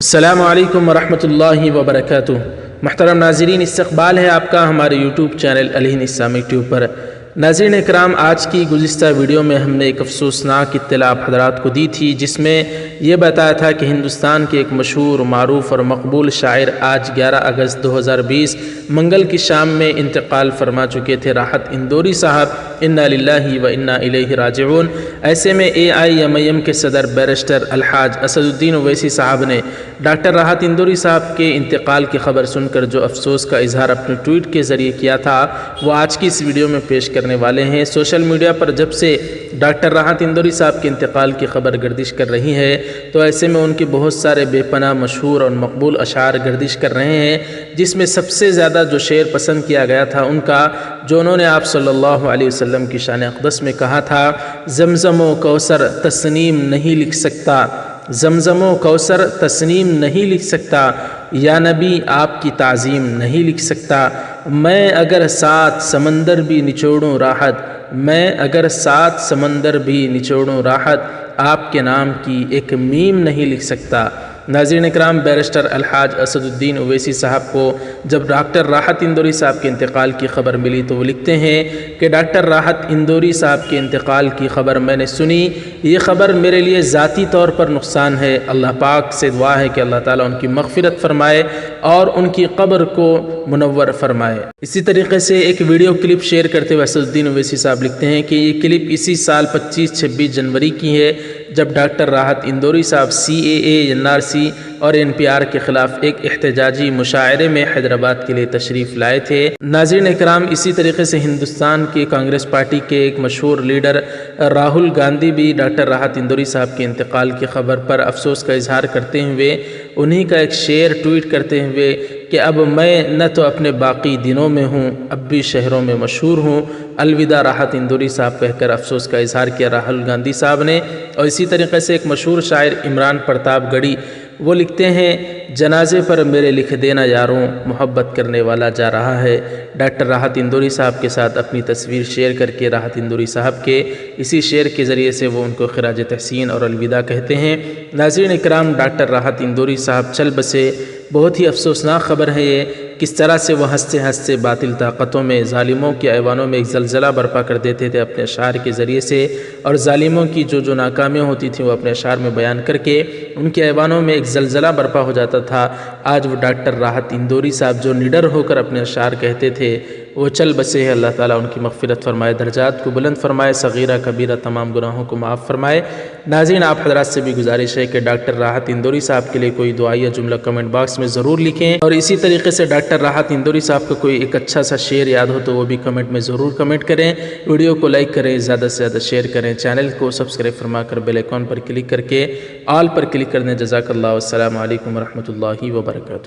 السلام علیکم ورحمۃ اللہ وبرکاتہ۔ محترم ناظرین، استقبال ہے آپ کا ہمارے یوٹیوب چینل الہند اسلامک ٹیوب پر۔ ناظرین اکرام، آج کی گزشتہ ویڈیو میں ہم نے ایک افسوسناک اطلاع آپ حضرات کو دی تھی، جس میں یہ بتایا تھا کہ ہندوستان کے ایک مشہور، معروف اور مقبول شاعر آج 11 اگست 2020 منگل کی شام میں انتقال فرما چکے تھے، راحت اندوری صاحب۔ انا للہ و انا الیہ راجعون۔ ایسے میں AIMIM کے صدر بیرسٹر الحاج اسد الدین اویسی صاحب نے ڈاکٹر راحت اندوری صاحب کے انتقال کی خبر سن کر جو افسوس کا اظہار اپنے ٹویٹ کے ذریعے کیا تھا، وہ آج کی اس ویڈیو میں پیش کرنے والے ہیں۔ سوشل میڈیا پر جب سے ڈاکٹر راحت اندوری صاحب کے انتقال کی خبر گردش کر رہی ہے، تو ایسے میں ان کے بہت سارے بے پناہ مشہور اور مقبول اشعار گردش کر رہے ہیں، جس میں سب سے زیادہ جو شعر پسند کیا گیا تھا ان کا، جو انہوں نے آپ صلی اللہ علیہ وسلم کی شان اقدس میں کہا تھا: زمزم و کوثر تسنیم نہیں لکھ سکتا، زمزم و کوثر تسنیم نہیں لکھ سکتا، یا نبی آپ کی تعظیم نہیں لکھ سکتا۔ میں اگر 7 سمندر بھی نچوڑوں راحت، میں اگر 7 سمندر بھی نچوڑوں راحت، آپ کے نام کی ایک میم نہیں لکھ سکتا۔ ناظرین اکرام، بیرسٹر الحاج اسد الدین اویسی صاحب کو جب ڈاکٹر راحت اندوری صاحب کے انتقال کی خبر ملی تو وہ لکھتے ہیں کہ ڈاکٹر راحت اندوری صاحب کے انتقال کی خبر میں نے سنی، یہ خبر میرے لیے ذاتی طور پر نقصان ہے۔ اللہ پاک سے دعا ہے کہ اللہ تعالیٰ ان کی مغفرت فرمائے اور ان کی قبر کو منور فرمائے۔ اسی طریقے سے ایک ویڈیو کلپ شیئر کرتے ہوئے اسد الدین اویسی صاحب لکھتے ہیں کہ یہ کلپ اسی سال 25-26 جنوری کی ہے، جب ڈاکٹر راحت اندوری صاحب CAA NRC اور NPR کے خلاف ایک احتجاجی مشاعرے میں حیدرآباد کے لیے تشریف لائے تھے۔ ناظرین اکرام، اسی طریقے سے ہندوستان کی کانگریس پارٹی کے ایک مشہور لیڈر راہل گاندھی بھی ڈاکٹر راحت اندوری صاحب کے انتقال کی خبر پر افسوس کا اظہار کرتے ہوئے انہی کا ایک شعر ٹویٹ کرتے ہوئے کہ اب میں نہ تو اپنے باقی دنوں میں ہوں، اب بھی شہروں میں مشہور ہوں، الوداع راحت اندوری صاحب کہہ کر افسوس کا اظہار کیا راہل گاندھی صاحب نے۔ اور اسی طریقے سے ایک مشہور شاعر عمران پرتاپ گڑھی، وہ لکھتے ہیں: جنازے پر میرے لکھ دینا یاروں، محبت کرنے والا جا رہا ہے۔ ڈاکٹر راحت اندوری صاحب کے ساتھ اپنی تصویر شیئر کر کے راحت اندوری صاحب کے اسی شعر کے ذریعے سے وہ ان کو خراج تحسین اور الوداع کہتے ہیں۔ ناظرین اکرام، ڈاکٹر راحت اندوری صاحب چل بسے، بہت ہی افسوسناک خبر ہے یہ، کس طرح سے وہ ہنستے ہنستے باطل طاقتوں میں، ظالموں کے ایوانوں میں ایک زلزلہ برپا کر دیتے تھے اپنے اشعار کے ذریعے سے، اور ظالموں کی جو ناکامیاں ہوتی تھیں وہ اپنے اشعار میں بیان کر کے ان کے ایوانوں میں ایک زلزلہ برپا ہو جاتا تھا۔ آج وہ ڈاکٹر راحت اندوری صاحب جو نڈر ہو کر اپنے اشعار کہتے تھے، وہ چل بسے ہیں۔ اللہ تعالیٰ ان کی مغفرت فرمائے، درجات کو بلند فرمائے، صغیرہ کبیرہ تمام گناہوں کو معاف فرمائے۔ ناظرین، آپ حضرات سے بھی گزارش ہے کہ ڈاکٹر راحت اندوری صاحب کے لیے کوئی دعائیہ جملہ کمنٹ باکس میں ضرور لکھیں، اور اسی طریقے سے ڈاکٹر راحت اندوری صاحب کو کوئی ایک اچھا سا شعر یاد ہو تو وہ بھی کمنٹ میں ضرور کمنٹ کریں۔ ویڈیو کو لائک کریں، زیادہ سے زیادہ شیئر کریں، چینل کو سبسکرائب فرما کر بیل آئیکن پر کلک کر کے آل پر کلک کرنے۔ جزاک اللہ، والسلام علیکم ورحمۃ اللہ وبرکاتہ۔